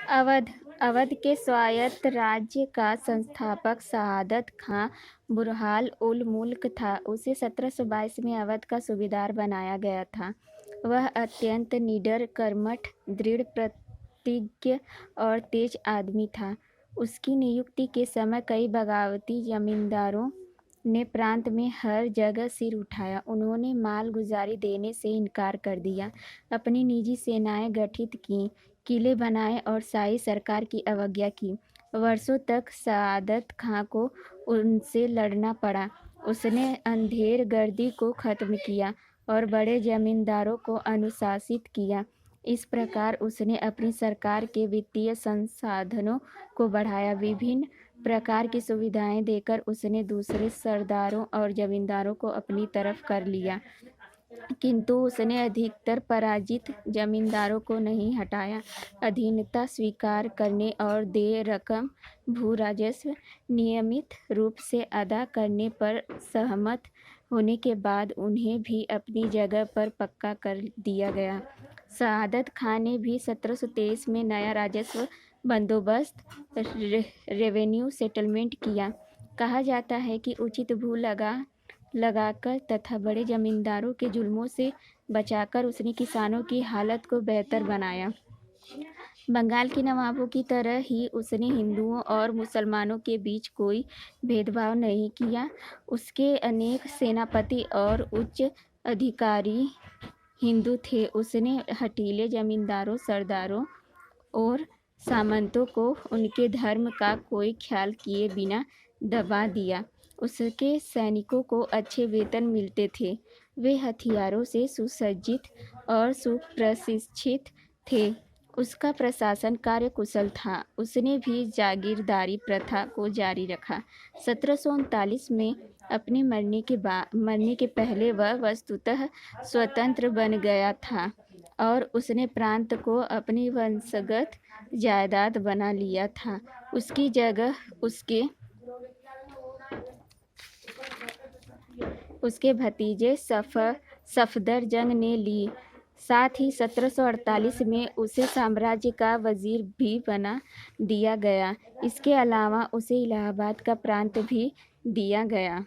अवध अवध के स्वायत्त राज्य का संस्थापक शहादत खां बुरहान उल मुल्क था। उसे 1722 में अवध का सूबेदार बनाया गया था। वह अत्यंत निडर, कर्मठ, दृढ़ प्रतिज्ञ और तेज आदमी था। उसकी नियुक्ति के समय कई बगावती जमींदारों ने प्रांत में हर जगह सिर उठाया। उन्होंने मालगुजारी देने से इनकार कर दिया, अपनी निजी सेनाएं गठित कीं, किले बनाए और शाही सरकार की अवज्ञा की। वर्षों तक सआदत खां को उनसे लड़ना पड़ा। उसने अंधेर गर्दी को खत्म किया और बड़े जमींदारों को अनुशासित किया। इस प्रकार उसने अपनी सरकार के वित्तीय संसाधनों को बढ़ाया। विभिन्न प्रकार की सुविधाएं देकर उसने दूसरे सरदारों और जमींदारों को अपनी तरफ कर लिया, किंतु उसने अधिकतर पराजित जमींदारों को नहीं हटाया। अधीनता स्वीकार करने और देय रकम भू राजस्व नियमित रूप से अदा करने पर सहमत होने के बाद उन्हें भी अपनी जगह पर पक्का कर दिया गया। सआदत खां ने भी 1723 में नया राजस्व बंदोबस्त रेवेन्यू सेटलमेंट किया। कहा जाता है कि उचित भू लगाकर तथा बड़े जमींदारों के जुल्मों से बचाकर उसने किसानों की हालत को बेहतर बनाया। बंगाल के नवाबों की तरह ही उसने हिंदुओं और मुसलमानों के बीच कोई भेदभाव नहीं किया। उसके अनेक सेनापति और उच्च अधिकारी हिंदू थे। उसने हठीले जमींदारों, सरदारों और सामंतों को उनके धर्म का कोई ख्याल किए बिना दबा दिया। उसके सैनिकों को अच्छे वेतन मिलते थे। वे हथियारों से सुसज्जित और सुप्रशिक्षित थे। उसका प्रशासन कार्यकुशल था। उसने भी जागीरदारी प्रथा को जारी रखा। 1739 में अपने मरने के पहले वह वस्तुतः स्वतंत्र बन गया था और उसने प्रांत को अपनी वंशगत जायदाद बना लिया था। उसकी जगह उसके भतीजे सफदरजंग ने ली। साथ ही 1748 में उसे साम्राज्य का वजीर भी बना दिया गया। इसके अलावा उसे इलाहाबाद का प्रांत भी दिया गया।